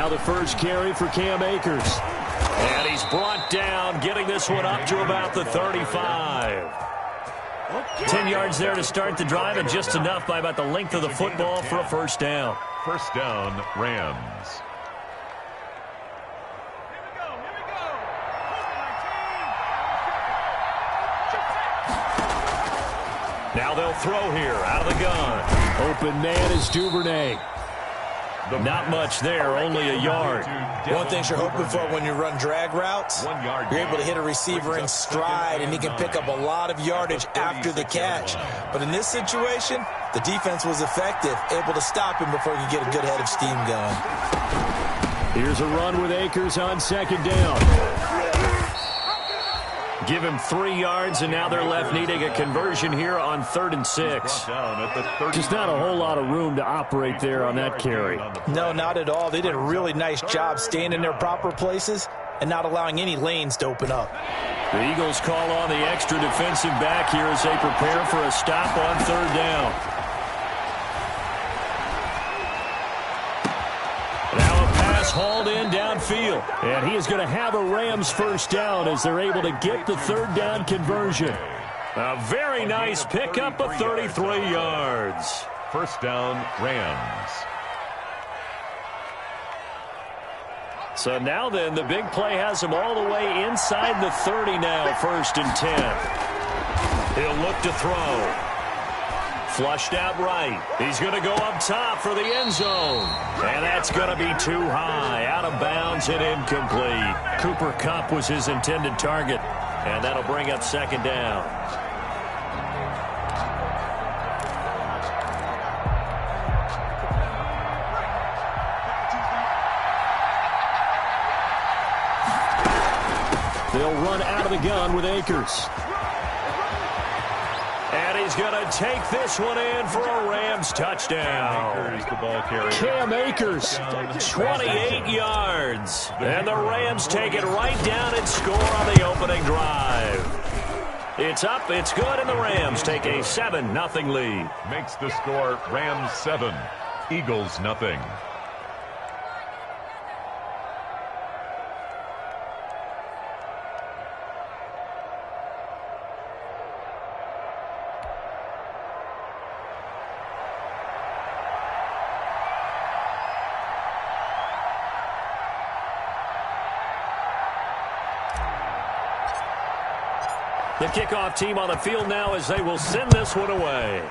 Now the first carry for Cam Akers. And he's brought down, getting this one up to about the 35. 10 yards there to start the drive, and just enough by about the length of the football for a first down. First down, Rams. Now they'll throw here out of the gun. Open man is Duvernay. Not much there, only a yard. One thing you're hoping for when you run drag routes, you're able to hit a receiver in stride, and he can pick up a lot of yardage after the catch. But in this situation, the defense was effective, able to stop him before he could get a good head of steam going. Here's a run with Akers on second down. Give him 3 yards, and now they're left needing a conversion here on 3rd and 6. Just not a whole lot of room to operate there on that carry. No, not at all. They did a really nice job staying in their proper places and not allowing any lanes to open up. The Eagles call on the extra defensive back here as they prepare for a stop on 3rd down. Now a pass hauled in downfield. And he is going to have a Rams first down as they're able to get the 3rd down conversion. A very nice pickup of 33 yards. First down, Rams. So now then, the big play has him all the way inside the 30 now, 1st and 10. He'll look to throw. Flushed out right. He's going to go up top for the end zone. And that's going to be too high. Out of bounds and incomplete. Cooper Kupp was his intended target. And that'll bring up 2nd down. They'll run out of the gun with Akers. And he's going to take this one in for a Rams touchdown. Cam Akers, 28 yards. And the Rams take it right down and score on the opening drive. It's up, it's good, and the Rams take a 7-0 lead. Makes the score Rams 7, Eagles nothing. The kickoff team on the field now as they will send this one away.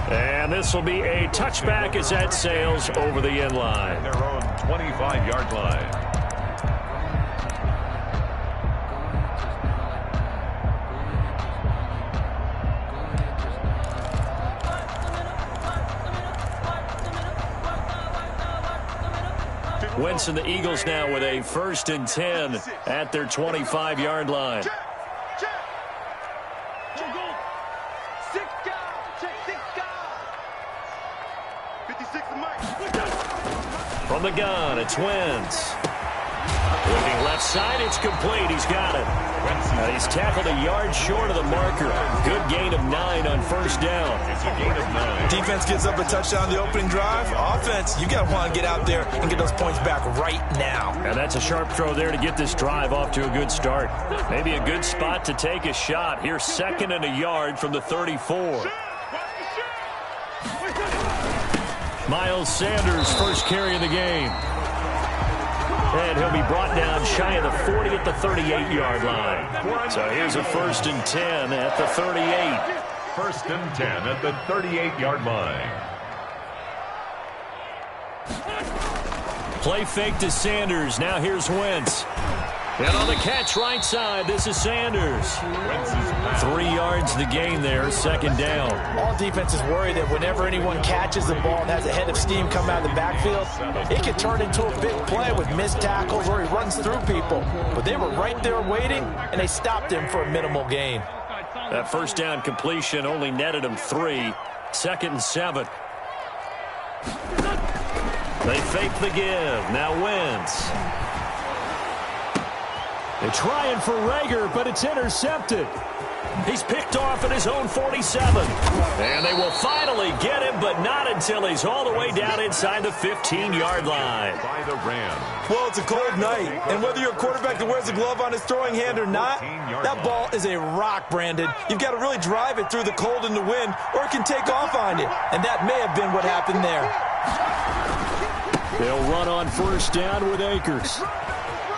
And this will be a touchback as that sails over the end line. Their own 25-yard line. Wentz and the Eagles now with a 1st and 10 at their 25-yard line. From the gun, it's Wentz. Looking left side, it's complete. He's got it. He's tackled a yard short of the marker. Good gain of 9 on 1st down. It's a gain of 9. Defense gives up a touchdown the opening drive. Offense, you got to want to get out there and get those points back right now. And that's a sharp throw there to get this drive off to a good start. Maybe a good spot to take a shot. Here's 2nd and a yard from the 34. Miles Sanders, first carry of the game. And he'll be brought down shy of the 40 at the 38-yard line. So here's a 1st and 10 at the 38. 1st and 10 at the 38-yard line. Play fake to Sanders. Now here's Wentz. And on the catch right side, this is Sanders. 3 yards the gain there, 2nd down. All defenses worry that whenever anyone catches the ball and has a head of steam come out of the backfield, it can turn into a big play with missed tackles or he runs through people. But they were right there waiting, and they stopped him for a minimal gain. That 1st down completion only netted him 3. 2nd and 7. They fake the give. Now Wentz. They're trying for Rager, but it's intercepted. He's picked off at his own 47. And they will finally get him, but not until he's all the way down inside the 15-yard line. By the Rams. Well, it's a cold night, and whether you're a quarterback that wears a glove on his throwing hand or not, that ball is a rock, Brandon. You've got to really drive it through the cold and the wind, or it can take off on you. And that may have been what happened there. They'll run on first down with Akers.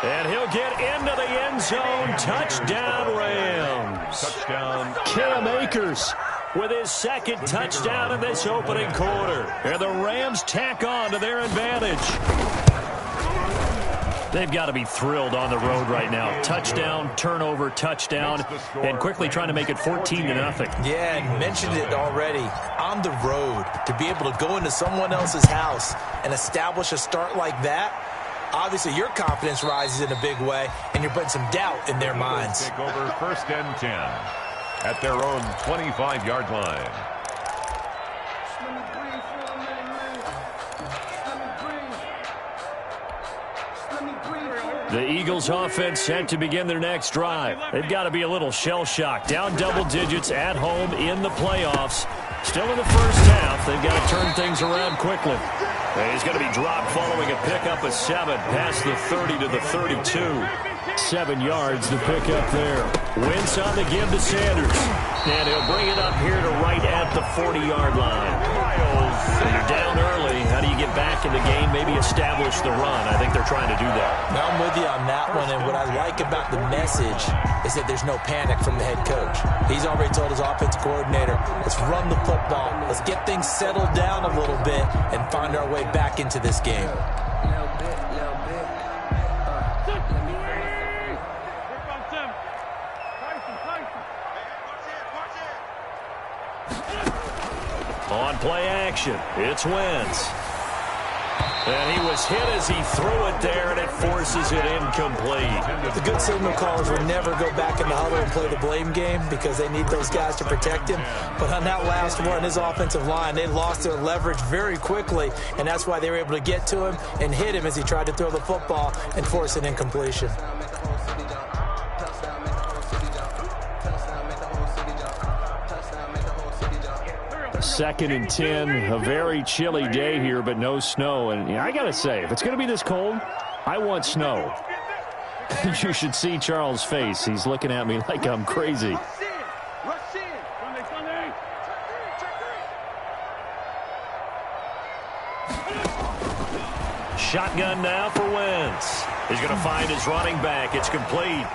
And he'll get into the end zone. Touchdown, Rams. Touchdown. Cam Akers with his second touchdown in this opening quarter. And the Rams tack on to their advantage. They've got to be thrilled on the road right now. Touchdown, turnover, touchdown, and quickly trying to make it 14-0. Yeah, and mentioned it already. On the road, to be able to go into someone else's house and establish a start like that, obviously your confidence rises in a big way, and you're putting some doubt in their minds. Take over first and 10 at their own 25-yard line. The Eagles offense set to begin their next drive. They've got to be a little shell-shocked. Down double digits at home in the playoffs. Still in the first half. They've got to turn things around quickly. And he's going to be dropped following a pickup of 7 past the 30 to the 32. 7 yards to pick up there. Wentz on the give to Sanders. And he'll bring it up here to right at the 40-yard line. When you're down early, how do you get back in the game, maybe establish the run? I think they're trying to do that. Now I'm with you on that one, and what I like about the message is that there's no panic from the head coach. He's already told his offensive coordinator, let's run the football, let's get things settled down a little bit and find our way back into this game. On play action, it's Wentz. And he was hit as he threw it there, and it forces it incomplete. The good signal callers will never go back in the huddle and play the blame game because they need those guys to protect him. But on that last one, his offensive line, they lost their leverage very quickly, and that's why they were able to get to him and hit him as he tried to throw the football and force an incompletion. Second and 10, a very chilly day here, but no snow. And I got to say, if it's going to be this cold, I want snow. You should see Charles' face. He's looking at me like I'm crazy. Shotgun now for Wentz. He's going to find his running back. It's complete.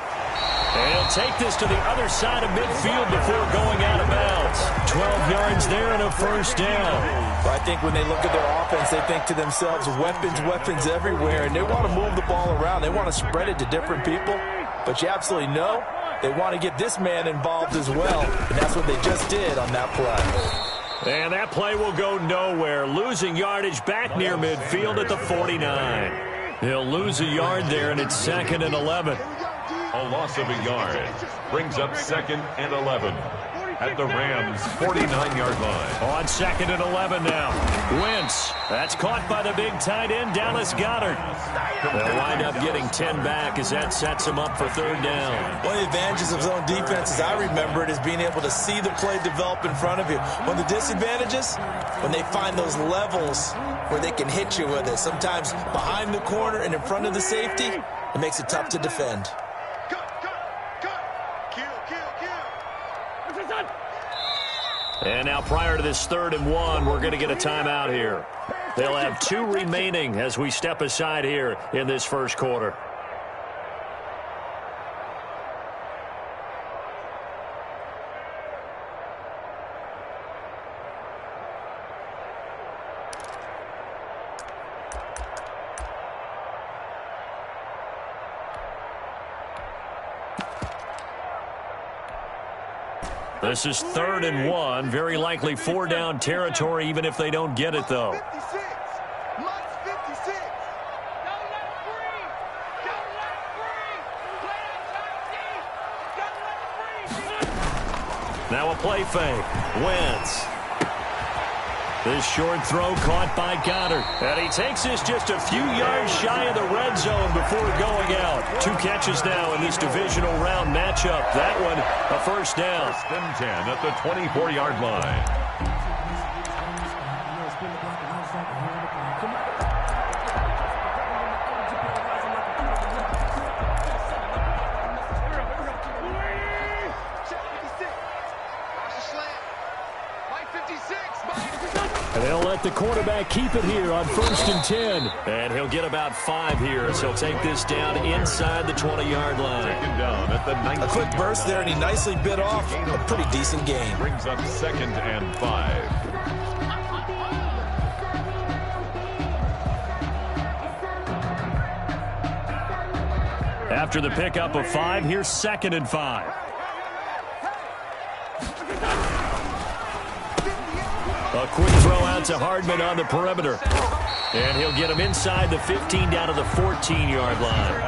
And he'll take this to the other side of midfield before going out of bounds. 12 yards there and a first down. Well, I think when they look at their offense, they think to themselves, weapons everywhere, and they want to move the ball around. They want to spread it to different people. But you absolutely know they want to get this man involved as well, and that's what they just did on that play. And that play will go nowhere. Losing yardage back near midfield at the 49. He'll lose a yard there, and it's 2nd and 11. A loss of a yard brings up 2nd and 11 at the Rams' 49-yard line. On 2nd and 11 now. Wentz. That's caught by the big tight end, Dallas Goedert. They'll wind up getting 10 back as that sets them up for 3rd down. One of the advantages of zone defense, as I remember it, is being able to see the play develop in front of you. One of the disadvantages, when they find those levels where they can hit you with it. Sometimes behind the corner and in front of the safety, it makes it tough to defend. And now prior to this 3rd and 1, we're going to get a timeout here. They'll have 2 remaining as we step aside here in this first quarter. This is 3rd and 1. Very likely 4-down territory, even if they don't get it, though. Now a play fake. Wentz. This short throw caught by Goddard. And he takes this just a few yards shy of the red zone before going out. 2 catches now in this divisional round matchup. That one, a first down. First and 10 at the 24-yard line. And they'll let the quarterback keep it here on 1st and 10. And he'll get about 5 here as he'll take this down inside the 20-yard line. Taken down at the 19. A quick burst there, and he nicely bit off a pretty decent gain. Brings up 2nd and 5. After the pickup of 5, here's 2nd and 5. A quick throw out to Hardman on the perimeter. And he'll get him inside the 15 down to the 14-yard line.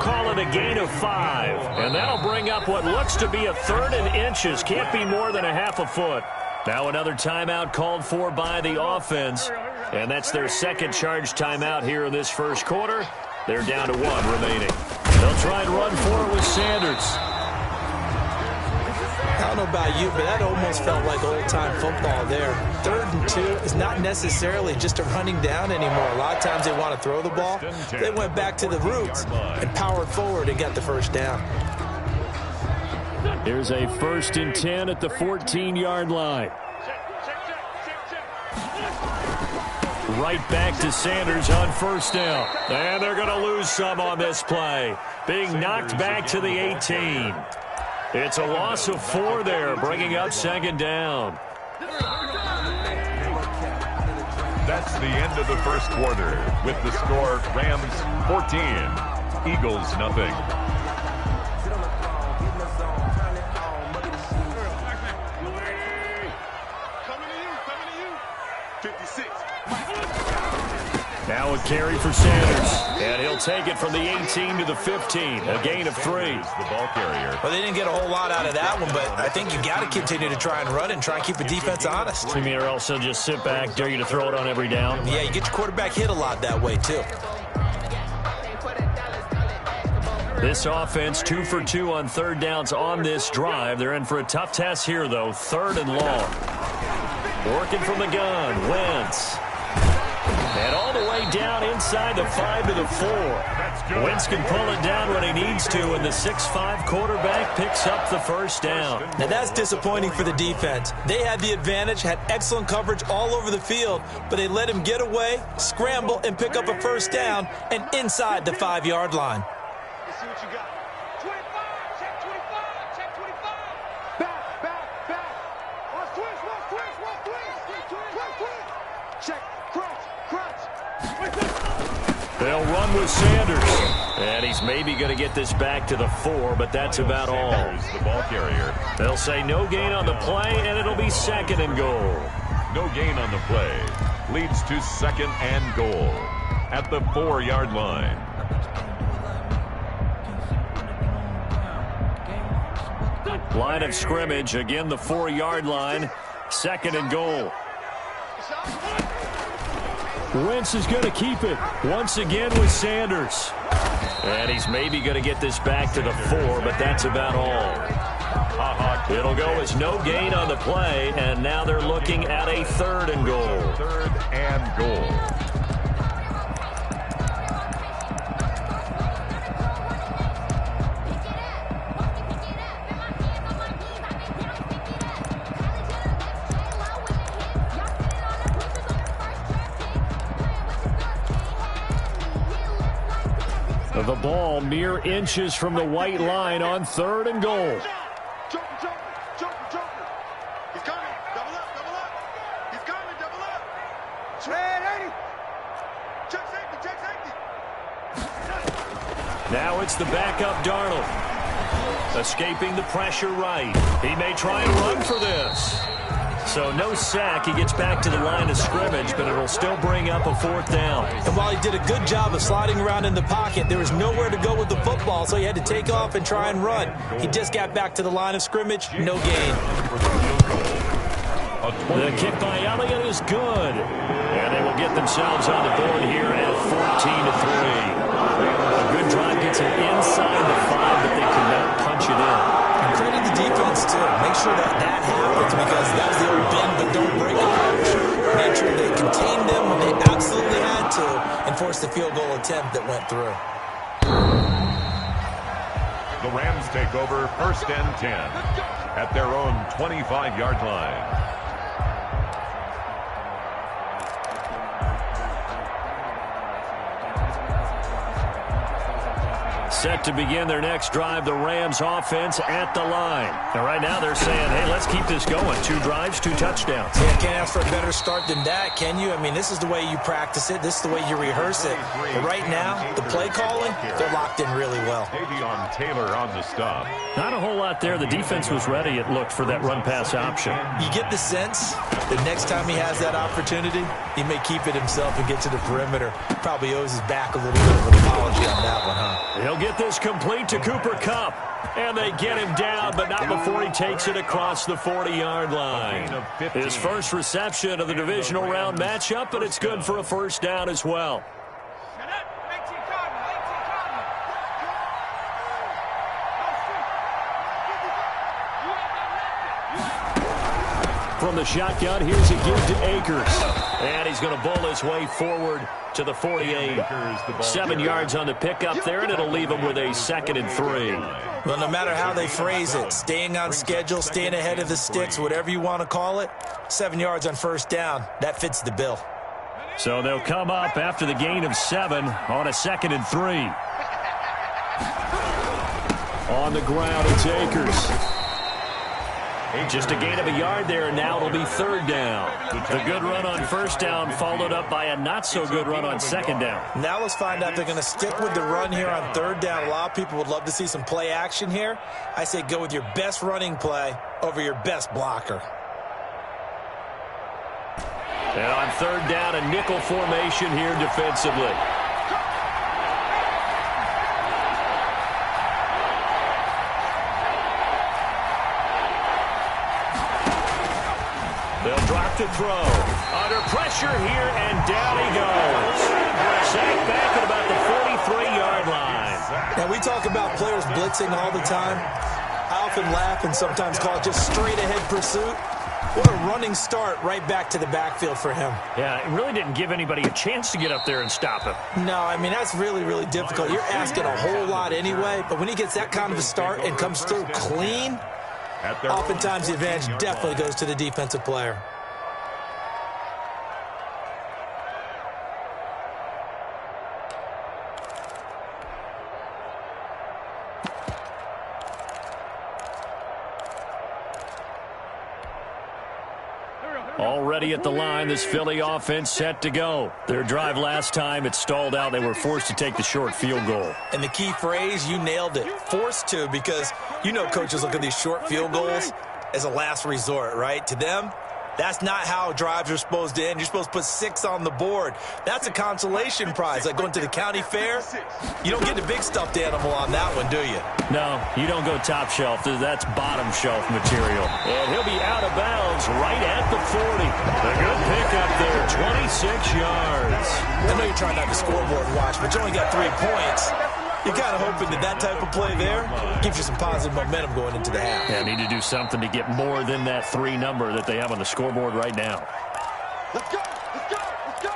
Call it a gain of 5. And that'll bring up what looks to be a 3rd and inches. Can't be more than a half a foot. Now another timeout called for by the offense. And that's their 2nd charge timeout here in this first quarter. They're down to 1 remaining. They'll try and run for it with Sanders. I don't know about you, but that almost felt like old-time football there. 3rd and 2 is not necessarily just a running down anymore. A lot of times they want to throw the ball. They went back to the roots and powered forward and got the first down. Here's a 1st and 10 at the 14-yard line. Right back to Sanders on 1st down. And they're going to lose some on this play. Being knocked back to the 18. It's a loss of 4 there, bringing up 2nd down. That's the end of the first quarter with the score Rams 14, Eagles nothing. Now a carry for Sanders, and he'll take it from the 18 to the 15, a gain of 3. The ball carrier. Well, they didn't get a whole lot out of that one, but I think you got to continue to try and run and try and keep the defense honest. You mean or else they'll just sit back, dare you to throw it on every down? Yeah, you get your quarterback hit a lot that way, too. This offense 2 for 2 on 3rd downs on this drive. They're in for a tough test here, though. 3rd and long. Working from the gun, Wentz. And all the way down inside the 5 to the 4. Wentz can pull it down when he needs to, and the 6'5" quarterback picks up the first down. Now that's disappointing for the defense. They had the advantage, had excellent coverage all over the field, but they let him get away, scramble, and pick up a first down, and inside the 5-yard line. Let's see what you got. 25, check 25, check 25. Back. Watch twist. Check, crunch. They'll run with Sanders. And he's maybe going to get this back to the 4, but that's about all. The ball carrier. They'll say no gain on the play, and it'll be 2nd and goal. No gain on the play. Leads to 2nd and goal at the 4-yard line. Line of scrimmage, again the 4-yard line. 2nd and goal. Wentz is going to keep it once again with Sanders. And he's maybe going to get this back to the 4, but that's about all. It'll go as no gain on the play, and now they're looking at a 3rd and goal. 3rd and goal. The ball mere inches from the white line on 3rd and goal. Joker. He's coming. Double up. He's coming. Double up. Spread 80. Check safety. Now it's the backup Darnold. Escaping the pressure right. He may try and run for this. So no sack. He gets back to the line of scrimmage, but it'll still bring up a 4th down. And while he did a good job of sliding around in the pocket, there was nowhere to go with the football, so he had to take off and try and run. He just got back to the line of scrimmage, no gain. A The kick by Elliott is good. And they will get themselves on the board here at 14-3. A good drive gets it inside the 5, but they cannot punch it in. And credit the defense, too. Make sure that happens because that was the old bend but don't break approach. Make sure they contained them when they absolutely had to and forced the field goal attempt that went through. The Rams take over 1st and 10 at their own 25-yard line. Set to begin their next drive, the Rams offense at the line. And right now they're saying, hey, let's keep this going. 2 drives, 2 touchdowns. Yeah, can't ask for a better start than that, can you? I mean, this is the way you practice it. This is the way you rehearse it. But right now, the play calling, they're locked in really well. Davion Taylor on the stop. Not a whole lot there. The defense was ready, it looked, for that run-pass option. You get the sense that next time he has that opportunity, he may keep it himself and get to the perimeter. Probably owes his back a little bit of an apology on that one, huh? He'll get this complete to Cooper Kupp. And they get him down, but not before he takes it across the 40-yard line. His first reception of the divisional round matchup, but it's good for a first down as well. From the shotgun, here's a give to Akers. And he's going to bowl his way forward to the 48. 7 yards on the pickup there, and it'll leave him with a 2nd and 3. Well, no matter how they phrase it, staying on schedule, staying ahead of the sticks, whatever you want to call it, 7 yards on first down, that fits the bill. So they'll come up after the gain of 7 on a 2nd and 3. On the ground, it's Akers. Just a gain of a yard there, and now it'll be 3rd down. The good run on first down followed up by a not-so-good run on 2nd down. Now let's find out if they're going to stick with the run here on 3rd down. A lot of people would love to see some play action here. I say go with your best running play over your best blocker. And on 3rd down, a nickel formation here defensively. They'll drop to throw. Under pressure here, and down he goes. Sacked back at about the 43-yard line. Now, we talk about players blitzing all the time. I often laugh and sometimes call it just straight-ahead pursuit. What a running start right back to the backfield for him. Yeah, it really didn't give anybody a chance to get up there and stop him. No, I mean, that's really, really difficult. You're asking a whole lot anyway, but when he gets that kind of a start and comes through clean, oftentimes the advantage definitely goes to the defensive player. Already at the line, this Philly offense set to go. Their drive last time, it stalled out. They were forced to take the short field goal. And the key phrase, you nailed it, forced to, because you know coaches look at these short field goals as a last resort, right? To them, that's not how drives are supposed to end. You're supposed to put 6 on the board. That's a consolation prize. Like going to the county fair, you don't get the big stuffed animal on that one, do you? No, you don't go top shelf. That's bottom shelf material. And he'll be out of bounds right at the 40. A good pickup there, 26 yards. I know you're trying not to scoreboard watch, but you only got 3 points. You're kind of hoping that that type of play there gives you some positive momentum going into the half. Yeah, need to do something to get more than that 3 number that they have on the scoreboard right now. Let's go! Let's go! Let's go!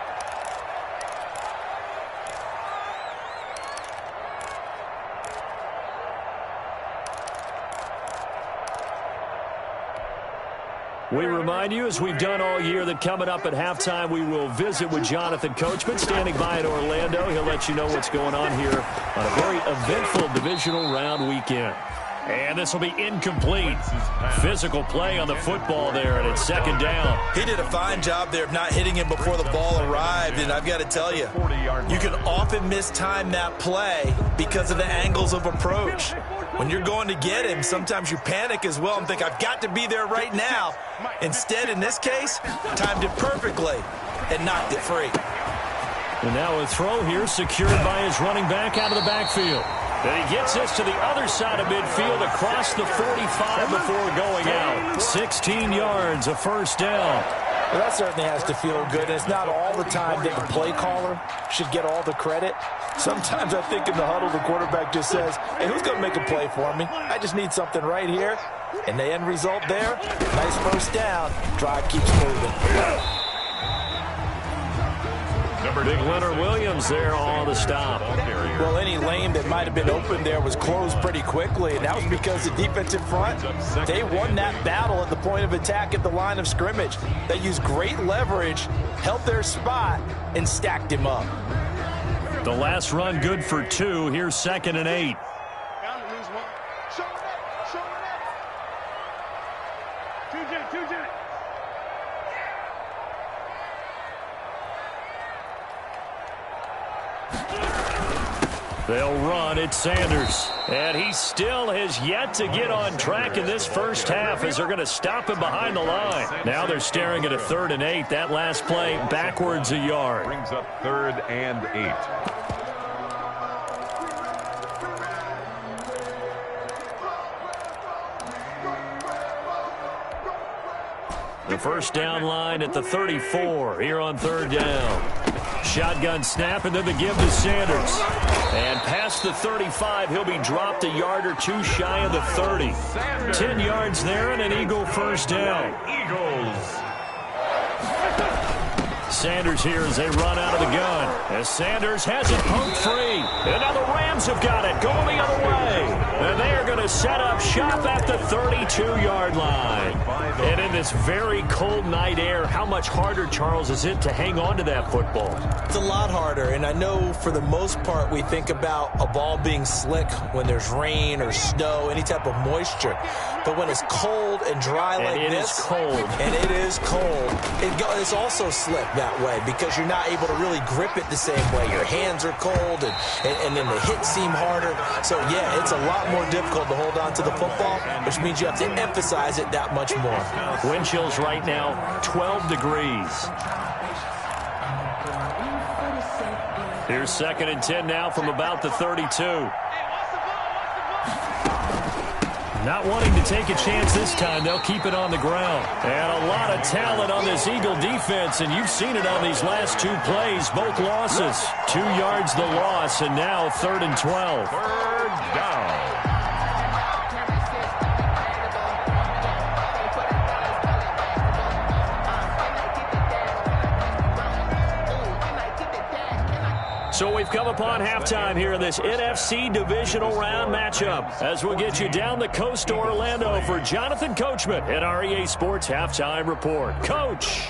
We remind you, as we've done all year, that coming up at halftime, we will visit with Jonathan Coachman, standing by in Orlando. He'll let you know what's going on here on a very eventful divisional round weekend. And this will be incomplete. Physical play on the football there, and it's 2nd down. He did a fine job there of not hitting him before the ball arrived, and I've got to tell you, you can often mistime that play because of the angles of approach. When you're going to get him, sometimes you panic as well and think, I've got to be there right now. Instead, in this case, timed it perfectly and knocked it free. And now a throw here secured by his running back out of the backfield. And he gets this to the other side of midfield across the 45 before going out. 16 yards, a first down. Well, that certainly has to feel good. It's not all the time that the play caller should get all the credit. Sometimes I think in the huddle, the quarterback just says, hey, who's going to make a play for me? I just need something right here. And the end result there, nice first down. Drive keeps moving. Big Leonard Williams there on the stop. Well, any lane that might have been open there was closed pretty quickly, and that was because the defensive front, they won that battle at the point of attack at the line of scrimmage. They used great leverage, held their spot, and stacked him up. The last run good for 2. Here's 2nd and 8. They'll run it, Sanders. And he still has yet to get on track in this first half as they're going to stop him behind the line. Now they're staring at a 3rd and 8. That last play backwards a yard. Brings up 3rd and 8. The first down line at the 34 here on 3rd down. Shotgun snap, and then the give to Sanders. And past the 35, he'll be dropped a yard or 2 shy of the 30. 10 yards there and an Eagle first down. Eagles. Sanders here as they run out of the gun. As Sanders has it poked free. And now the Rams have got it going the other way. And they are going to set up shop at the 32-yard line. And in this very cold night air, how much harder, Charles, is it to hang on to that football? It's a lot harder, and I know for the most part we think about a ball being slick when there's rain or snow, any type of moisture. But when it's cold and dry like this, and it is cold, it's also slick that way because you're not able to really grip it the same way. Your hands are cold, and then the hits seem harder. So, yeah, it's a lot more difficult to hold on to the football, which means you have to emphasize it that much more. Wind chills right now, 12 degrees. Here's 2nd and 10 now from about the 32. Not wanting to take a chance this time, they'll keep it on the ground. And a lot of talent on this Eagle defense, and you've seen it on these last 2 plays, both losses. 2 yards the loss, and now 3rd and 12. 3rd down. So we've come upon halftime here in this NFC divisional round matchup as we'll get you down the coast to Orlando for Jonathan Coachman at our EA Sports Halftime Report. Coach.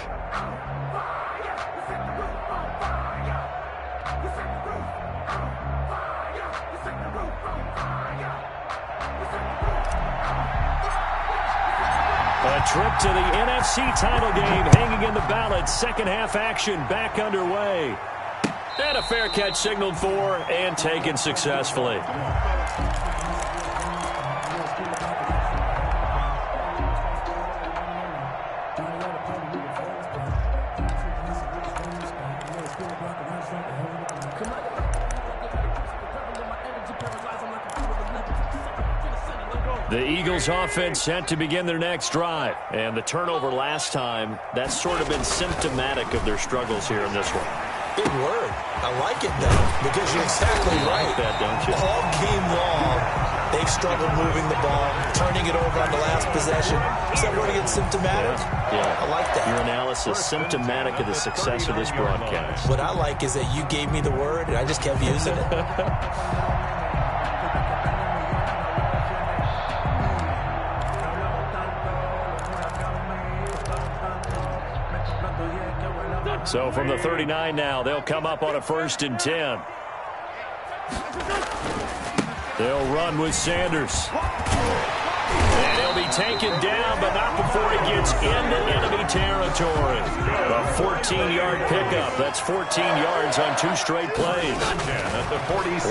A trip to the NFC title game hanging in the balance. Second half action back underway. And a fair catch signaled for and taken successfully. The Eagles offense set to begin their next drive. And the turnover last time, that's sort of been symptomatic of their struggles here in this one. Big word. I like it, though, because you're exactly right. You like that, don't you? All game long, they've struggled moving the ball, turning it over on the last possession. Is that where it gets symptomatic? Yeah. I like that. Your analysis, symptomatic of the success of this broadcast. What I like is that you gave me the word, and I just kept using it. So from the 39 now, they'll come up on a 1st and 10. They'll run with Sanders. And he'll be taken down, but not before he gets into enemy territory. A 14-yard pickup. That's 14 yards on 2 straight plays.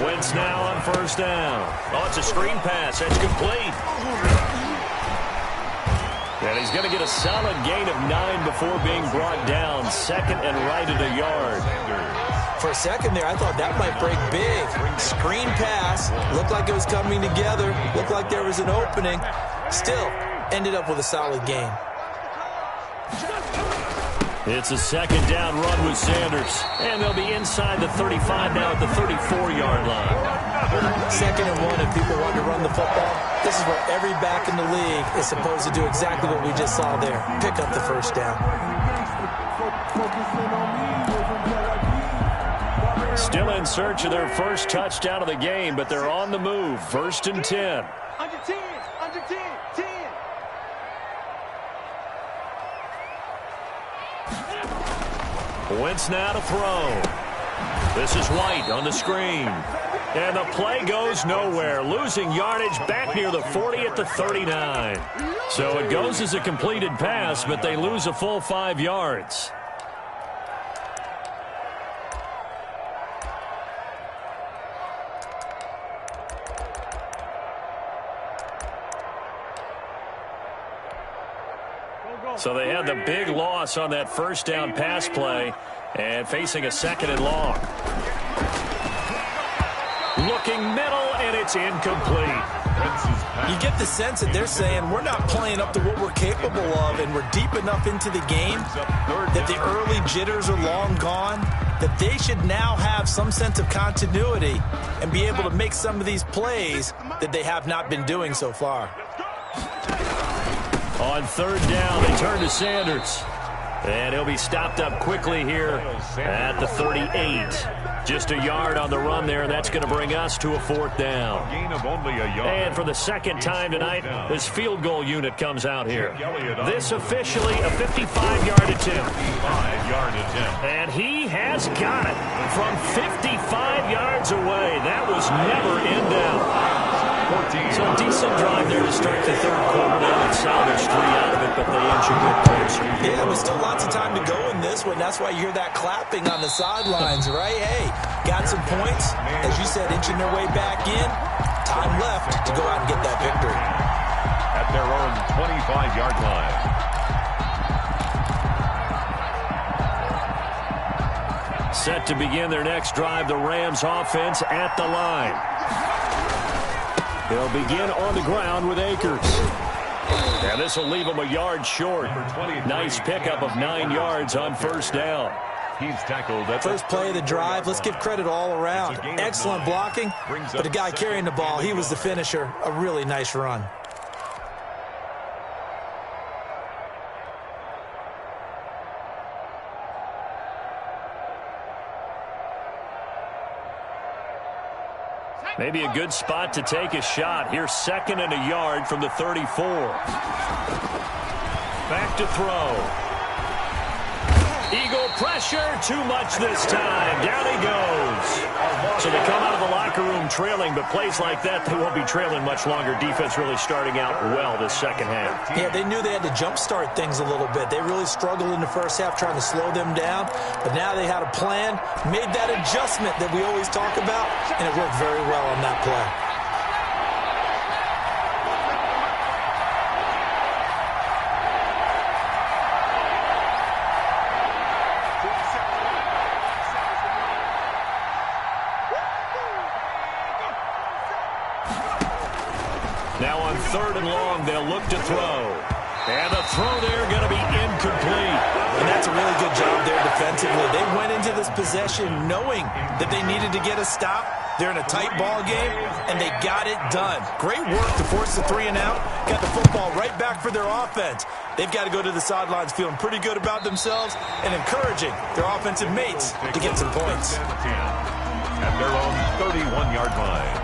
Wentz now on 1st down. Oh, it's a screen pass. That's complete. And he's going to get a solid gain of 9 before being brought down. 2nd and right at a yard. For a second there, I thought that might break big. Screen pass, looked like it was coming together, looked like there was an opening. Still, ended up with a solid game. It's a second down run with Sanders. And they'll be inside the 35 now at the 34-yard line. Second and 1, if people want to run the football, this is where every back in the league is supposed to do exactly what we just saw there. Pick up the first down. Still in search of their first touchdown of the game, but they're on the move. 1st and 10. Under 10, under 10, 10. Wentz now to throw. This is White on the screen. And the play goes nowhere. Losing yardage back near the 40 at the 39. So it goes as a completed pass, but they lose a full 5 yards. So they had the big loss on that first down pass play and facing a 2nd and long. Looking middle, and it's incomplete. You get the sense that they're saying we're not playing up to what we're capable of, and we're deep enough into the game that the early jitters are long gone, that they should now have some sense of continuity and be able to make some of these plays that they have not been doing so far. On 3rd down, they turn to Sanders. And he'll be stopped up quickly here at the 38. Just a yard on the run there. That's going to bring us to a 4th down. And for the second time tonight, this field goal unit comes out here. This officially a 55-yard attempt. And he has got it from 55 yards away. That was never in doubt. So a decent drive there to start the 3rd quarter. They only salvaged 3 out of it, but they inch a bit closer. Yeah, there's still lots of time to go in this one. That's why you hear that clapping on the sidelines, right? Hey, got some points. As you said, inching their way back in. Time left to go out and get that victory. At their own 25-yard line. Set to begin their next drive, the Rams offense at the line. They'll begin on the ground with Akers. And this will leave them a yard short. Nice pickup of 9 yards on 1st down. He's tackled at first play of the drive. Let's give credit all around. Excellent blocking, but the guy carrying the ball, he was the finisher. A really nice run. Maybe a good spot to take a shot. Here's 2nd and a yard from the 34. Back to throw. Eagle pressure, too much this time. Down he goes. So they come out of the locker room trailing, but plays like that, they won't be trailing much longer. Defense really starting out well this second half. Yeah, they knew they had to jumpstart things a little bit. They really struggled in the first half trying to slow them down, but now they had a plan, made that adjustment that we always talk about, and it worked very well on that play. Now on 3rd and long, they'll look to throw. And the throw there going to be incomplete. And that's a really good job there defensively. They went into this possession knowing that they needed to get a stop. They're in a tight ball game, and they got it done. Great work to force the 3 and out. Got the football right back for their offense. They've got to go to the sidelines feeling pretty good about themselves and encouraging their offensive mates to get some points. At their own 31-yard line.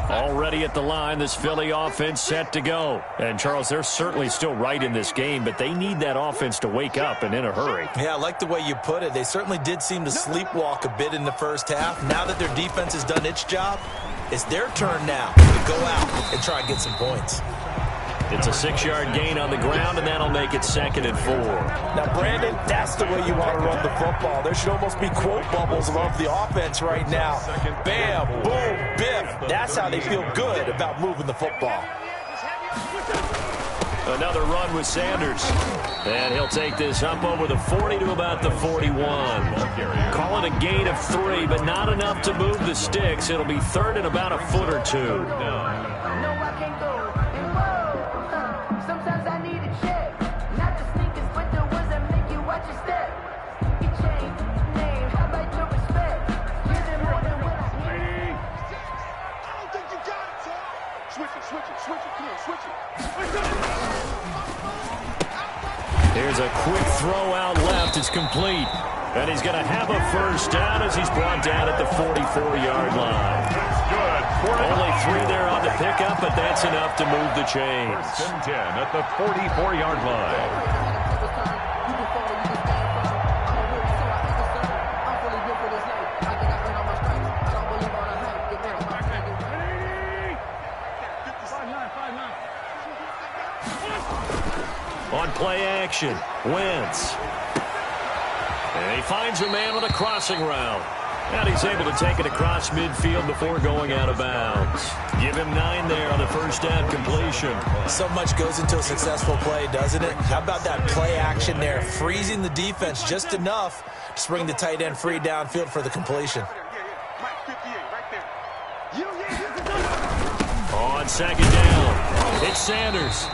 Already at the line, this Philly offense set to go. And, Charles, they're certainly still right in this game, but they need that offense to wake up and in a hurry. Yeah, I like the way you put it. They certainly did seem to sleepwalk a bit in the first half. Now that their defense has done its job, It's their turn now to go out and try and get some points. It's a 6-yard gain on the ground, and that'll make it 2nd and 4. Now, Brandon, that's the way you want to run the football. There should almost be quote bubbles above the offense right now. Bam, boom, biff. That's how they feel good about moving the football. Another run with Sanders. And he'll take this up over the 40 to about the 41. Call it a gain of 3, but not enough to move the sticks. It'll be 3rd and about a foot or 2. Here's a quick throw out left. It's complete. And he's going to have a first down as he's brought down at the 44-yard line. Only 3 there on the pickup, but that's enough to move the chains. 10 at the 44-yard line. On play action, Wentz. And he finds a man on a crossing route. And he's able to take it across midfield before going out of bounds. Give him 9 there on the first down completion. So much goes into a successful play, doesn't it? How about that play action there, freezing the defense just enough to bring the tight end free downfield for the completion. On 2nd down, it's Sanders.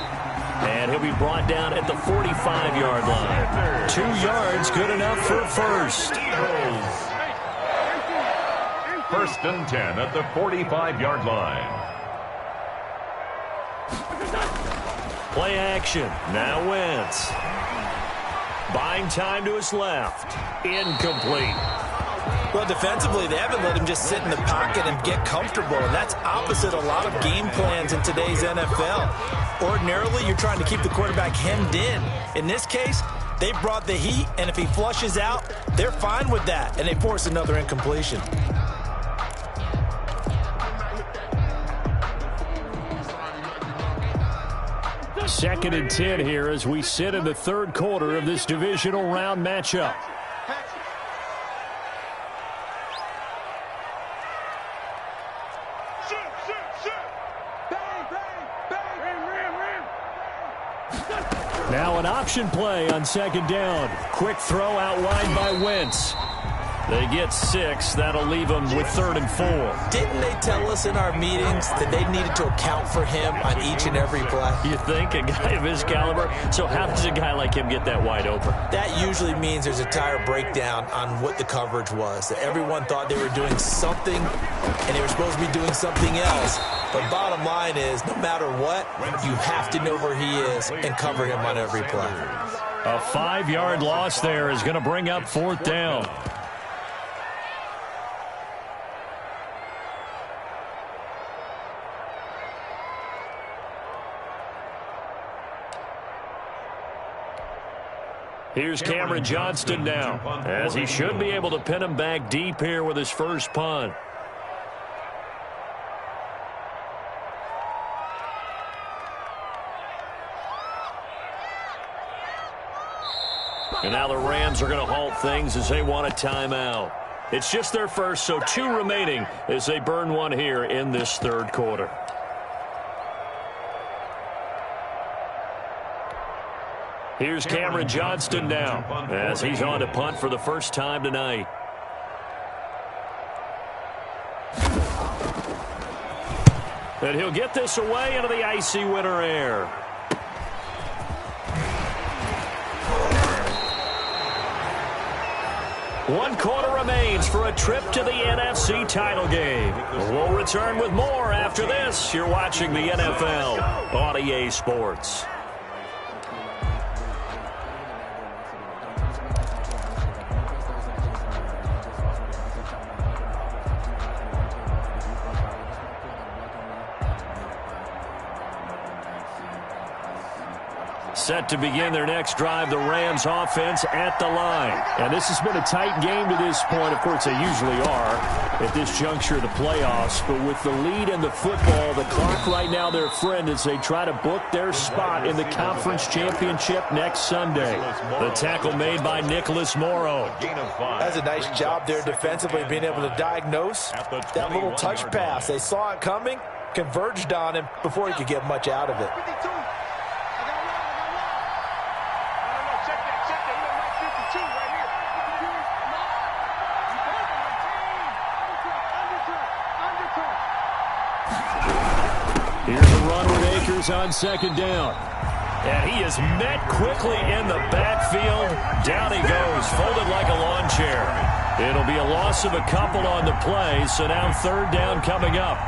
And he'll be brought down at the 45-yard line. 2 yards, good enough for a first. 1st and 10 at the 45-yard line. Play action. Now Wentz. Buying time to his left. Incomplete. Well, defensively, they haven't let him just sit in the pocket and get comfortable, and that's opposite a lot of game plans in today's NFL. Ordinarily, you're trying to keep the quarterback hemmed in. In this case, they brought the heat, and if he flushes out, they're fine with that, and they force another incompletion. Second and 10 here as we sit in the 3rd quarter of this divisional round matchup. Now an option play on 2nd down. Quick throw out wide by Wentz. They get 6. That'll leave them with 3rd and 4. Didn't they tell us in our meetings that they needed to account for him on each and every play? You think? A guy of his caliber? So how does a guy like him get that wide open? That usually means there's a tire breakdown on what the coverage was. That everyone thought they were doing something, and they were supposed to be doing something else. But bottom line is, no matter what, you have to know where he is and cover him on every play. A 5-yard loss there is going to bring up 4th down. Here's Cameron Johnston now, as he should be able to pin him back deep here with his first punt. And now the Rams are going to halt things as they want a timeout. It's just their first, so 2 remaining as they burn one here in this 3rd quarter. Here's Cameron Johnston now, as he's on to punt for the first time tonight. And he'll get this away into the icy winter air. One quarter remains for a trip to the NFC title game. We'll return with more after this. You're watching the NFL on EA Sports. Set to begin their next drive, the Rams offense at the line. And this has been a tight game to this point. Of course, they usually are at this juncture of the playoffs. But with the lead in the football, the clock right now their friend as they try to book their spot in the conference championship next Sunday. The tackle made by Nicholas Morrow. That's a nice job there defensively, being able to diagnose that little touch pass. They saw it coming, converged on him before he could get much out of it. Here's a run with Akers on second down. And he is met quickly in the backfield. Down he goes, folded like a lawn chair. It'll be a loss of a couple on the play, so now third down coming up.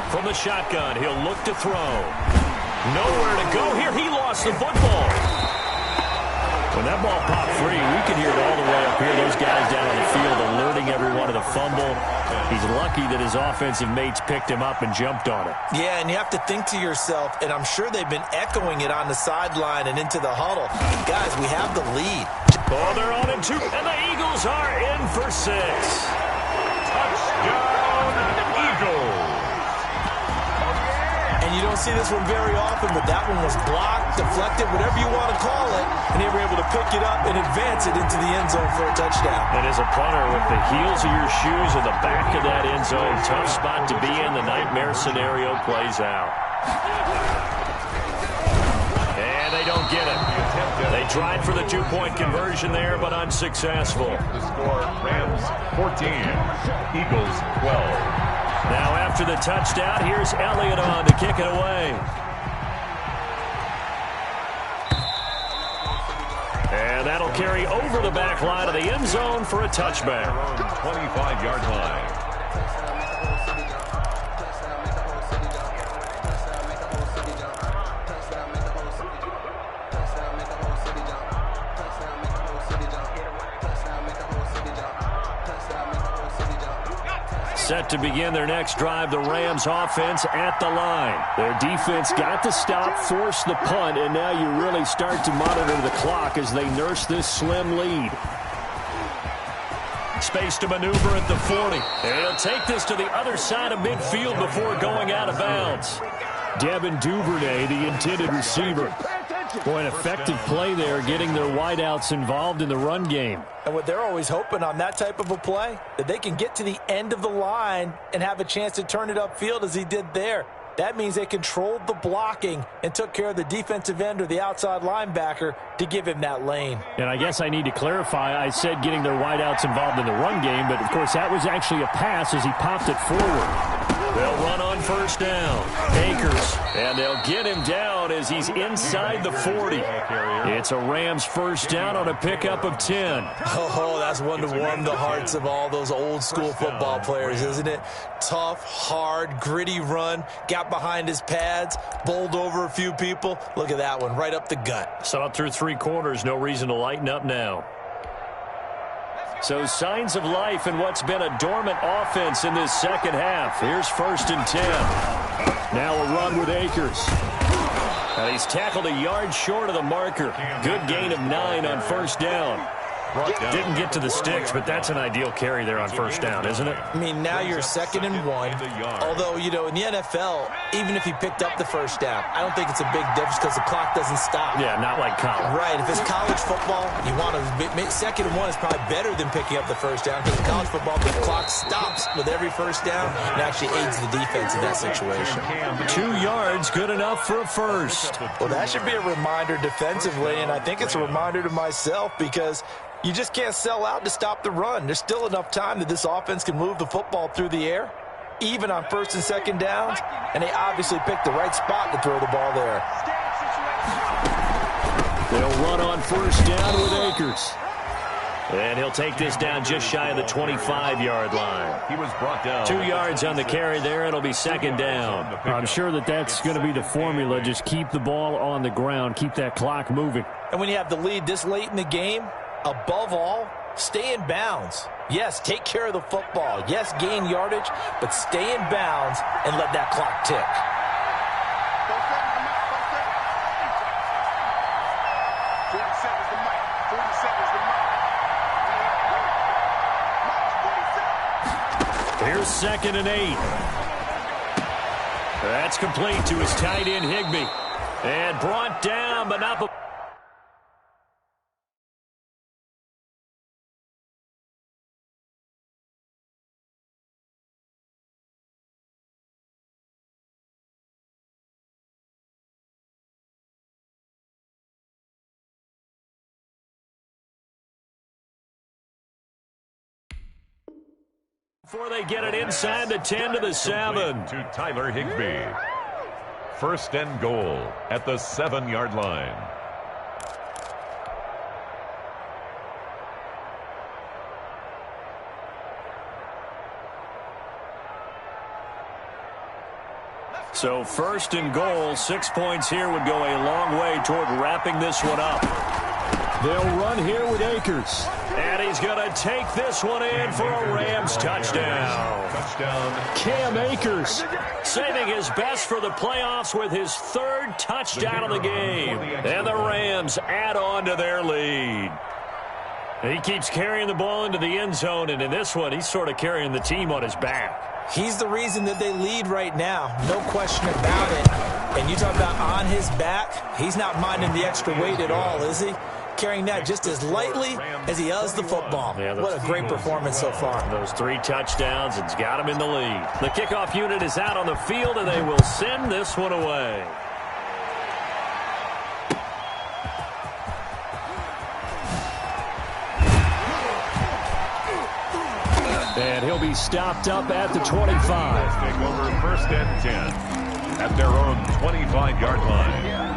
From the shotgun, he'll look to throw. Nowhere to go here. He lost the football. When that ball popped free, we can hear it all the way up here. Those guys down on the field alerting everyone of the fumble. He's lucky that his offensive mates picked him up and jumped on it. Yeah, and you have to think to yourself, and I'm sure they've been echoing it on the sideline and into the huddle. Guys, we have the lead. Oh, they're on in two, and the Eagles are in for 6. Touchdown, Eagles. And you don't see this one very often, but that one was blocked, deflected, whatever you want to call it, and they were able to pick it up and advance it into the end zone for a touchdown. And as a punter, with the heels of your shoes in the back of that end zone, tough spot to be in. The nightmare scenario plays out. And they don't get it. They tried for the two-point conversion there, but unsuccessful. The score, Rams 14, Eagles 12. Now after the touchdown, here's Elliott on to kick it away. And that'll carry over the back line of the end zone for a touchback. 25-yard line. Set to begin their next drive, the Rams offense at the line. Their defense got to stop, force the punt, and now you really start to monitor the clock as they nurse this slim lead. Space to maneuver at the 40. And he'll take this to the other side of midfield before going out of bounds. Devin Duvernay, the intended receiver. Boy, an effective play there, getting their wideouts involved in the run game. And what they're always hoping on that type of a play, that they can get to the end of the line and have a chance to turn it upfield as he did there. That means they controlled the blocking and took care of the defensive end or the outside linebacker to give him that lane. And I guess I need to clarify, I said getting their wideouts involved in the run game, but of course that was actually a pass as he popped it forward. They'll run on first down. Akers, and they'll get him down as he's inside the 40. It's a Rams first down on a pickup of 10. Oh, that's one to warm the hearts of all those old school football players, isn't it? Tough, hard, gritty run, got behind his pads, bowled over a few people. Look at that one, right up the gut. Saw it through 3 quarters, no reason to lighten up now. So signs of life in what's been a dormant offense in this second half. Here's first and 10. Now a run with Akers. And he's tackled a yard short of the marker. Good gain of 9 on first down. Didn't get to the sticks, but that's an ideal carry there on first down, isn't it? I mean, now you're 2nd and 1. Although, you know, in the NFL, even if he picked up the first down, I don't think it's a big difference because the clock doesn't stop. Yeah, not like college. Right. If it's college football, you want to 2nd and 1 is probably better than picking up the first down because in college football, the clock stops with every first down and actually aids the defense in that situation. 2 yards, good enough for a first. Well, that should be a reminder defensively, and I think it's a reminder to myself because you just can't sell out to stop the run. There's still enough time that this offense can move the football through the air, even on 1st and 2nd downs, and they obviously picked the right spot to throw the ball there. They'll run on first down with Akers. And he'll take this down just shy of the 25-yard line. He was brought down. 2 yards on the carry there. It'll be second down. I'm sure that's going to be the formula. Just keep the ball on the ground. Keep that clock moving. And when you have the lead this late in the game, above all, stay in bounds. Yes, take care of the football. Yes, gain yardage, but stay in bounds and let that clock tick. Here's 2nd and 8. That's complete to his tight end, Higbee. And brought down, but not... Before they get it inside the 10 to the 7. To Tyler Higbee. 1st and goal at the 7-yard line. So 1st and goal, 6 points here would go a long way toward wrapping this one up. They'll run here with Akers. And he's going to take this one in for a Rams touchdown. Cam Akers saving his best for the playoffs with his 3rd touchdown of the game. And the Rams add on to their lead. He keeps carrying the ball into the end zone, and in this one, he's sort of carrying the team on his back. He's the reason that they lead right now. No question about it. And you talk about on his back, he's not minding the extra weight at all, is he? Carrying that just as lightly as he does the football. Yeah, what a great performance so far. Those 3 touchdowns, it's got him in the lead. The kickoff unit is out on the field, and they will send this one away. And he'll be stopped up at the 25. Take over 1st and 10 at their own 25-yard line.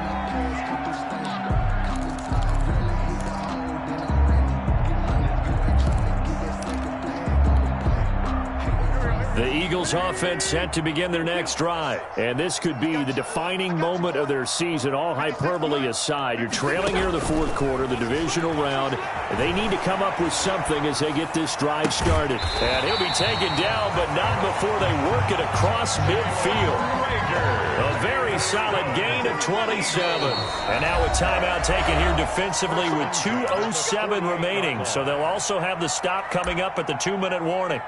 The Eagles offense set to begin their next drive. And this could be the defining moment of their season, all hyperbole aside. You're trailing here in the 4th quarter, the divisional round. They need to come up with something as they get this drive started. And he'll be taken down, but not before they work it across midfield. A very solid gain of 27. And now a timeout taken here defensively with 2:07 remaining. So they'll also have the stop coming up at the 2-minute warning.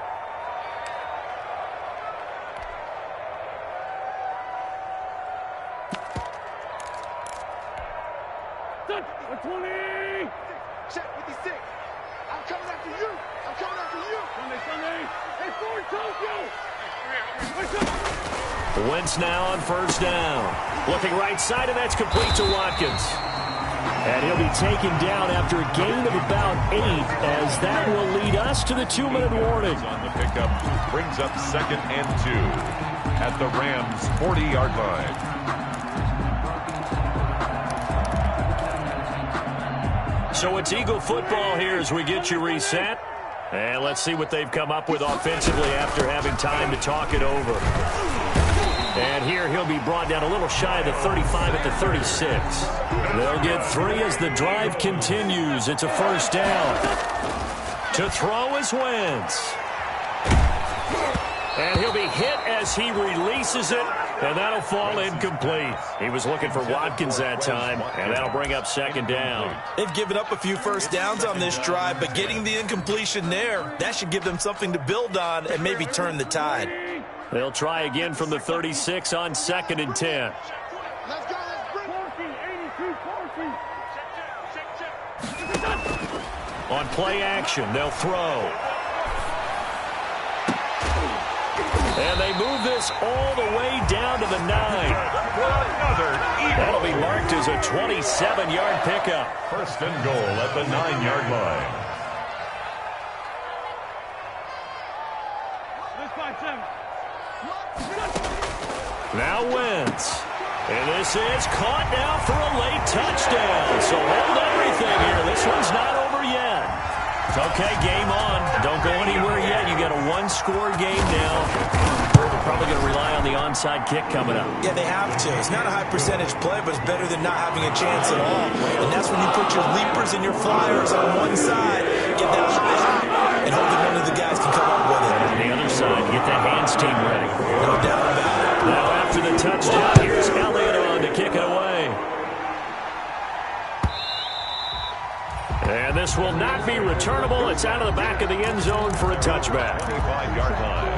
Wentz now on 1st down. Looking right side, and that's complete to Watkins. And he'll be taken down after a gain of about 8, as that will lead us to the 2-minute warning. On the pickup, brings up 2nd and 2 at the Rams' 40-yard line. So it's Eagle football here as we get you reset. And let's see what they've come up with offensively after having time to talk it over. And here he'll be brought down a little shy of the 35 at the 36. They'll get 3 as the drive continues. It's a 1st down. To throw is Wentz. And he'll be hit as he releases it, and that'll fall incomplete. He was looking for Watkins that time, and that'll bring up 2nd down. They've given up a few 1st downs on this drive, but getting the incompletion there, that should give them something to build on and maybe turn the tide. They'll try again from the 36 on 2nd and 10. Let's go, let's bring 14, 82, On play action, they'll throw. And they move this all the way down to the 9. That'll be marked as a 27-yard pickup. 1st and goal at the 9-yard line. Now Wentz. And this is caught now for a late touchdown. So hold everything here. This one's not over yet. Okay, game on. Don't go anywhere yet. You got a one-score game now. They're probably going to rely on the onside kick coming up. Yeah, they have to. It's not a high-percentage play, but it's better than not having a chance at all. And that's when you put your leapers and your flyers on one side, get that high hop, and hope that one of the guys can come up with it. On the other side, get the hands team ready. No doubt about it. Now after the touchdown, here's Elliott on to kick it away. And this will not be returnable. It's out of the back of the end zone for a touchback. 25-yard line.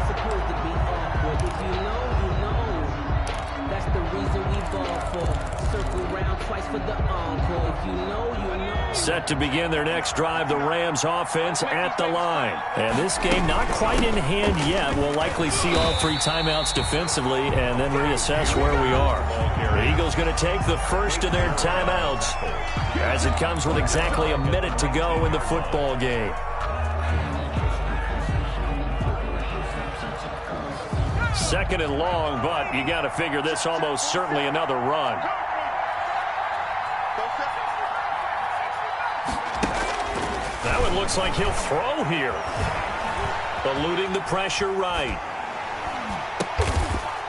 That's the reason we ball for. Circle round twice for the encore. If you know, you know. Set to begin their next drive, the Rams offense at the line. And this game not quite in hand yet. We'll likely see all three timeouts defensively and then reassess where we are. The Eagles going to take the first of their timeouts as it comes with exactly a minute to go in the football game. Second and long, but you got to figure this almost certainly another run. That one looks like he'll throw here. Eluding the pressure right.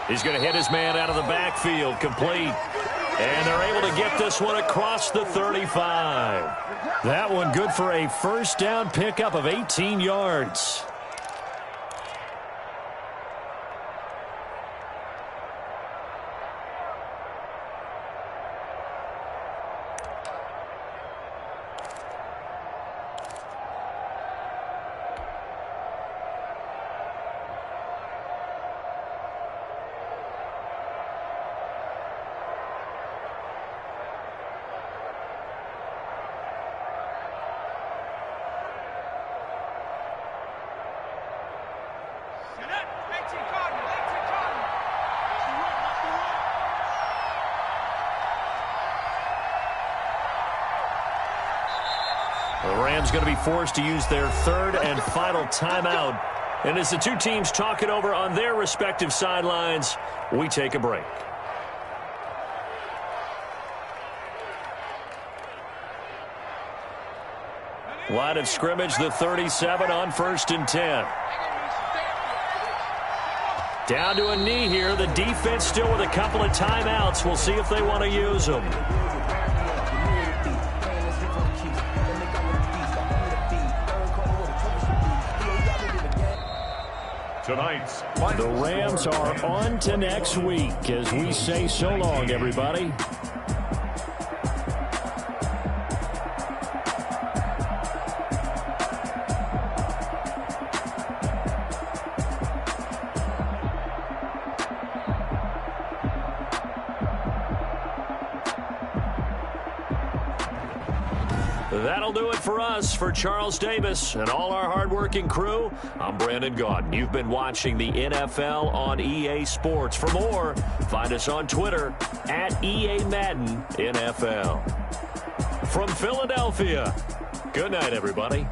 He's going to hit his man out of the backfield, complete. And they're able to get this one across the 35. That one good for a first down pickup of 18 yards. The Rams going to be forced to use their third and final timeout. And as the two teams talk it over on their respective sidelines, we take a break. Line of scrimmage, the 37 on 1st and 10. Down to a knee here. The defense still with a couple of timeouts. We'll see if they want to use them. Tonight's The Rams are on to next week as we say so long, everybody. That'll do it for us. For Charles Davis and all our hardworking crew, I'm Brandon Gaudin. You've been watching the NFL on EA Sports. For more, find us on Twitter at EA Madden NFL. From Philadelphia, good night, everybody.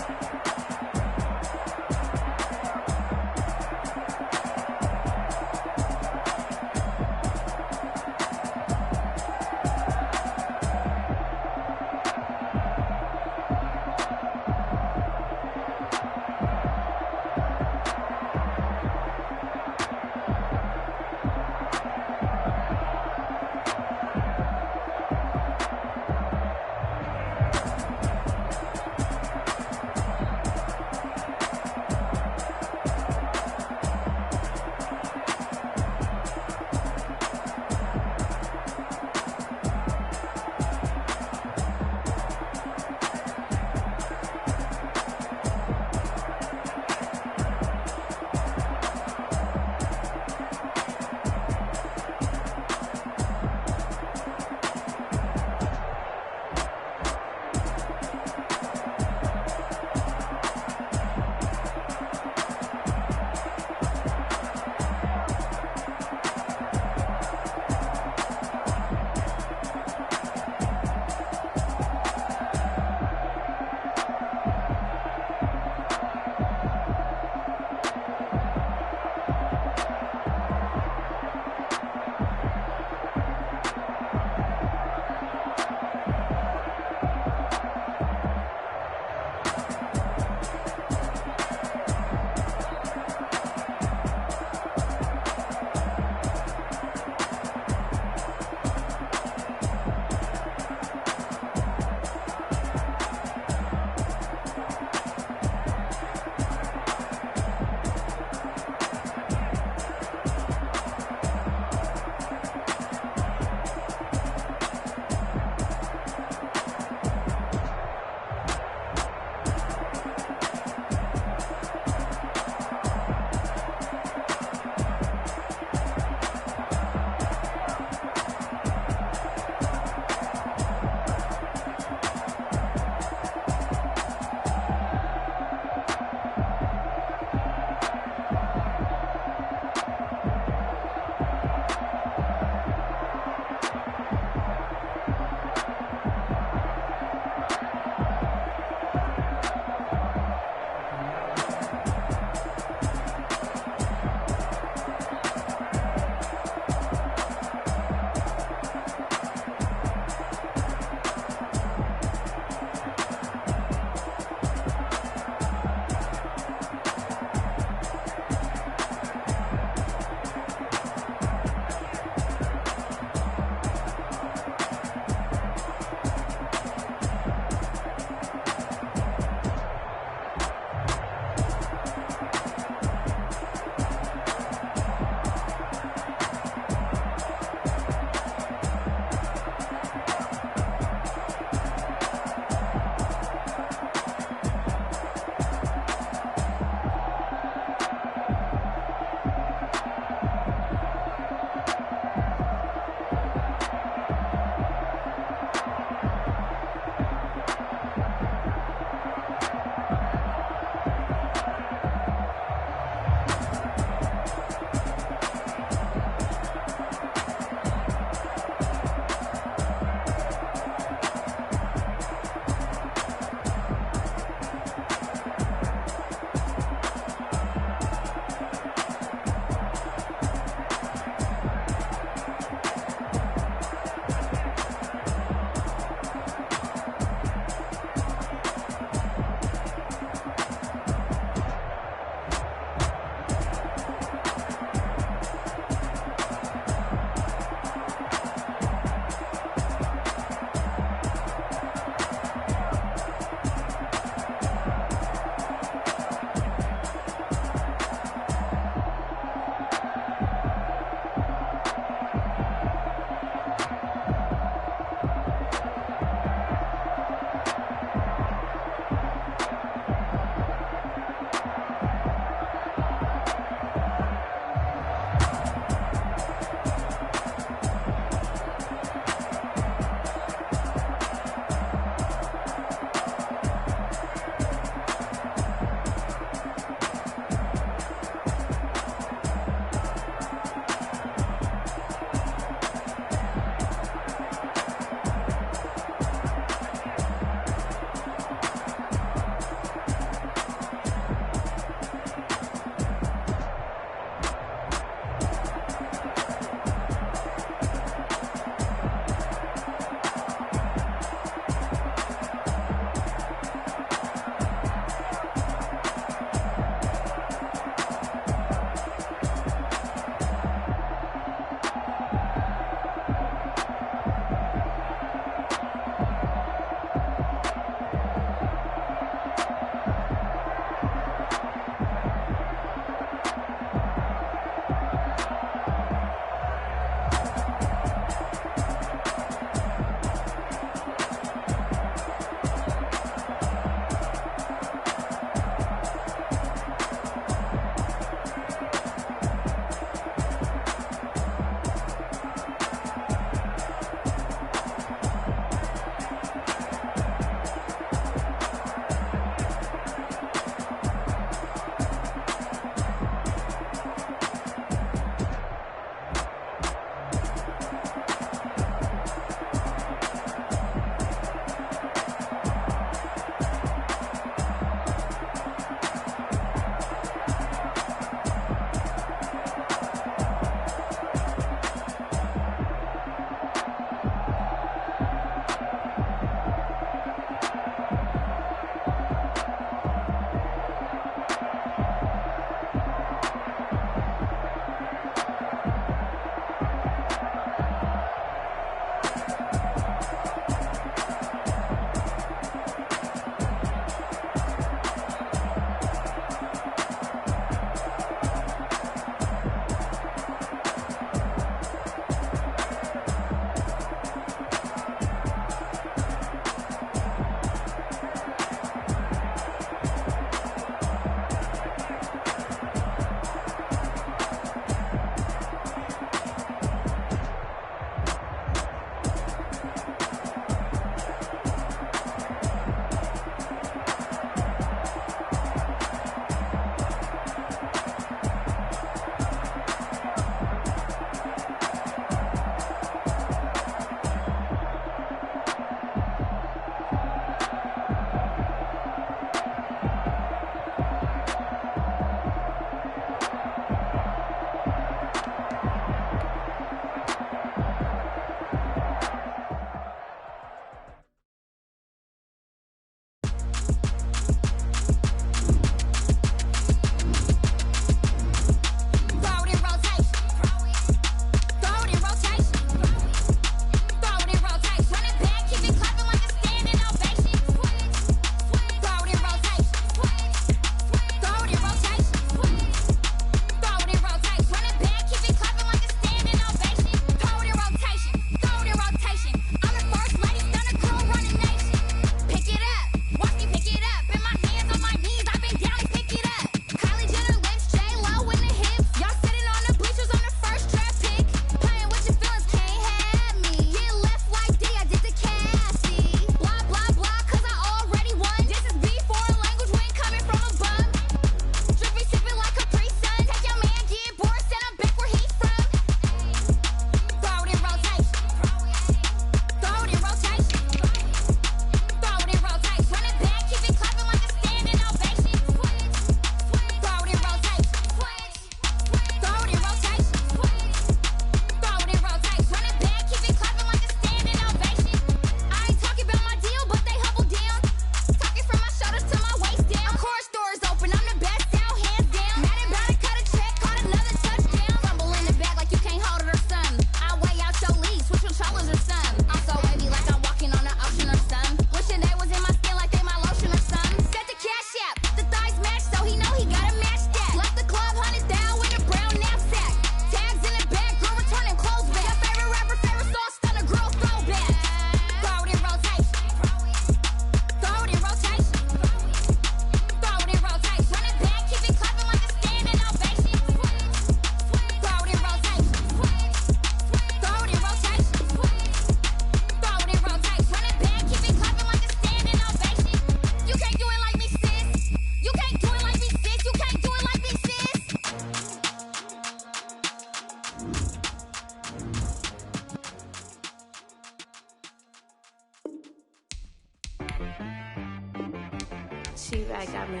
She-Rag got me.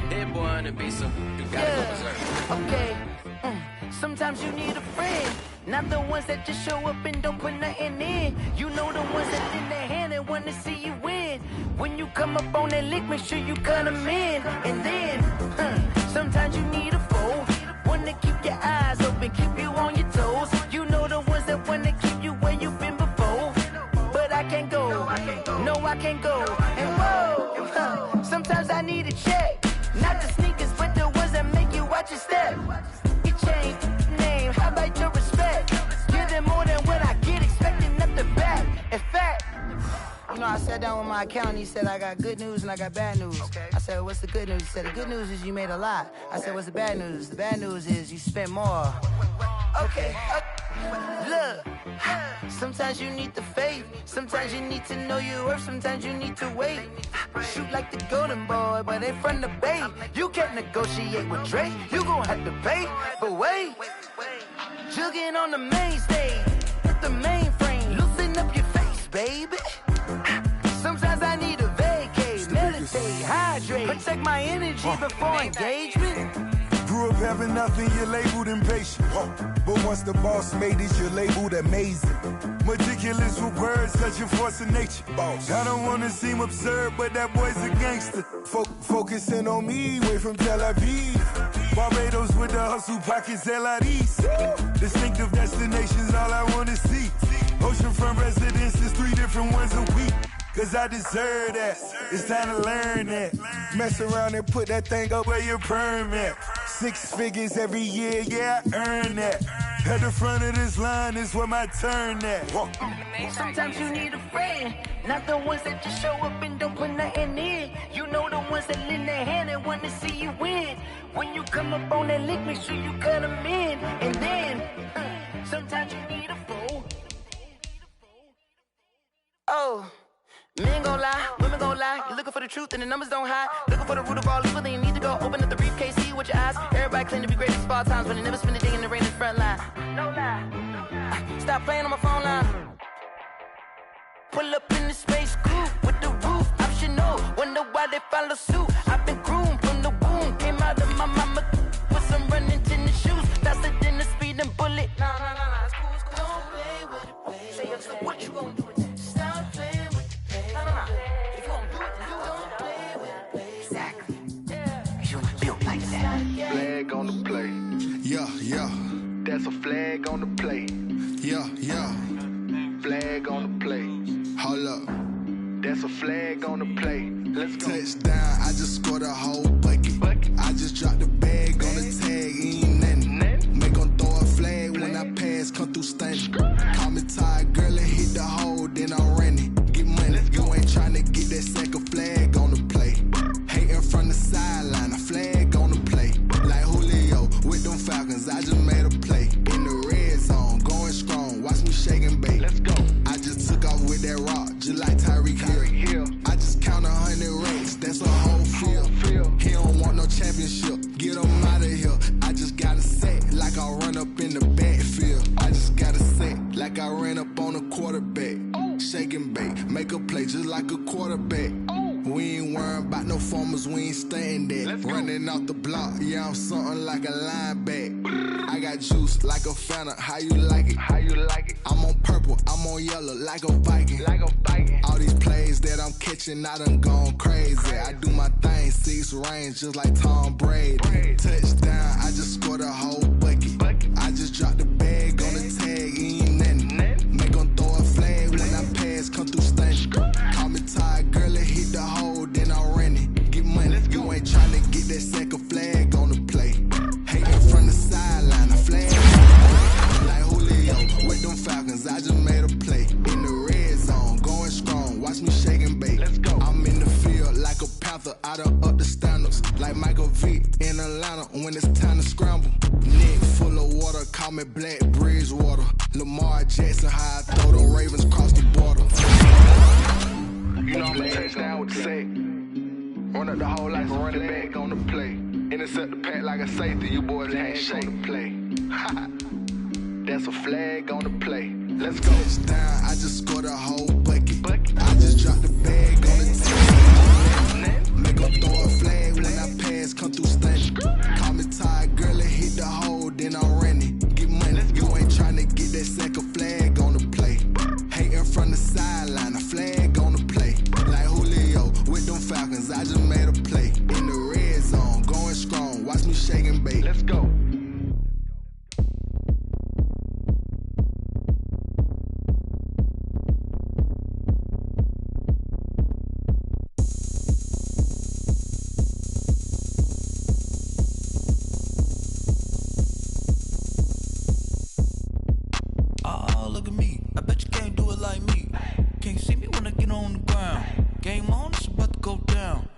That boy on the beat, so you gotta go berserk. Okay. Sometimes you need a friend, not the ones that just show up and don't put nothing in. You know the ones that lend their hand and want to see you win. When you come up on that lick, make sure you cut them in. And then, sometimes you need a foe, one to keep your eyes open, keep you on your toes. You know the ones that want to keep you where you've been before. But I can't go, no I can't go. And whoa, sometimes I need a check, not the sneakers, but the ones that make you watch your step. You change name, how about your respect? Give them more than what I get, expecting nothing back. In fact, you know, I sat down with my accountant, he said I got good news and I got bad news. I said, well, what's the good news? He said, the good news is you made a lot. I said, what's the bad news? The bad news is you spent more. Okay, look, sometimes you need the faith, sometimes you need to know your worth, sometimes you need to wait. Shoot like the golden boy, but they from the bay. You can't negotiate with Drake, you gon' have to pay. But wait, jugging on the main stage, with the mainframe, loosen up your face, baby. Sometimes I need a vacate, meditate, hydrate, protect my energy before engagement. Grew up having nothing, you're labeled impatient. But once the boss made it, you're labeled amazing. Meticulous with words, such a force of nature. I don't wanna seem absurd, but that boy's a gangster. Focusing on me, way from Tel Aviv. Barbados with the hustle pockets, LIDs. Distinctive destinations, all I wanna see. Oceanfront residences, 3 different ones a week. Cause I deserve that, it's time to learn that. Mess around and put that thing up where your perm at. 6 figures every year, yeah, I earn that. At the front of this line is where my turn at. Sometimes you need a friend, not the ones that just show up and don't put nothing in. You know the ones that lend their hand and want to see you win. When you come up on that lick, make sure you cut them in. And then, sometimes you need a foe. Oh. Men gon' lie, women gon' lie. You're looking for the truth and the numbers don't hide. Looking for the root of all evil, then you need to go open up the briefcase, see with your eyes. Everybody claim to be great at all times, but they never spend a day in the rain in the front line. No lie. Stop playing on my phone line. Pull up in the space coupe with the roof optional. Wonder why they follow suit. I've been groomed from the womb. Came out of my mama with some running tennis shoes. Faster than the speeding bullet. Nah, it's cool, it's cool. Don't play with it, baby. Say, so what you gon' do with it? Stop playing with it. If you gon' do it, you don't play with it, baby. Exactly. You built like that. Flag on the play. Yeah. That's a flag on the play. Yeah. Flag on the play. Hold up. That's a flag on the play. Let's go. Touchdown, I just scored a whole bucket. I just dropped the bag on the tag, ain't nothing. Make 'em throw a flag when I pass, come through stunning. Call me tired, girl, and hit the hole, then I'm running. Get money, you ain't tryna get that second flag on the play. Hating from the sideline, a flag on the play. Like Julio with them Falcons, I just made a play. In the red zone, going strong, watch me shake and bake. Let's go. I just took off with that rock, just like Tyreek Hill. I just count 100 racks, that's a whole field. He don't want no championship, get him out of here. I just got a set, like I run up in the backfield. I just got a set, like I ran up on a quarterback. Shake and bake, make a play just like a quarterback. We ain't worrying about no formers, we ain't staying there. Running off the block, yeah, I'm something like a linebacker. I got juice like a Fanta, how you like it? I'm on purple, I'm on yellow, like a Viking. All these plays that I'm catching, I done gone crazy. I do my thing, 6 range, just like Tom Brady. Touchdown, I just scored a whole bucket. I just dropped the bag on the tag, ain't nothing. Make 'em throw a flag when I pass, come through stunning. Call me tired, girl, and hit the hole, then I'm running. Get money, you ain't tryna get that second flag on the play. Hating from the sideline, a flag. Like Julio with them Falcons, I just made a play. In the red zone, going strong, watch me shake and bake. Let's go. I'm in the field like a Panther, I done up the standards. Like Michael Vick in Atlanta when it's time to scramble. Neck full of water, call me Black Bridgewater. Lamar Jackson, how I throw them Ravens across the border. You know I'm a touchdown with the sack. Run up the whole like a running back on the play. Intercept the pack like a safety, you boys can't shake the play. That's a flag on the play. Let's go. Touchdown, I just scored a whole bucket. I just dropped the bag on the tee. Make 'em throw a flag when I pass, come through stunning. Call me tired, girl, and hit the hole, then I'm running. Get money, you ain't tryna get that second flag on the play. Hating from the sideline, a flag on the play. Like Julio with them Falcons, I just made a play. In the red zone, going strong, watch me shake and bake. Let's go. Oh, look at me. I bet you can't do it like me. Can't see me when I get on the ground. Game on, it's about to go down.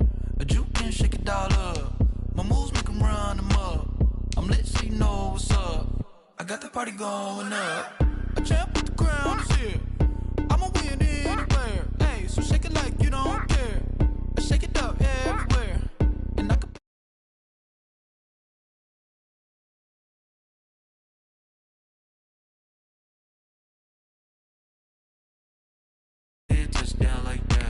A juke can shake it all up. My moves make 'em run them up. I'm lit so you know what's up. I got the party going up. A champ with the crown is here. I'ma win anywhere. Hey, so shake it like you don't care. Shake it up everywhere. And I can touchdown like that.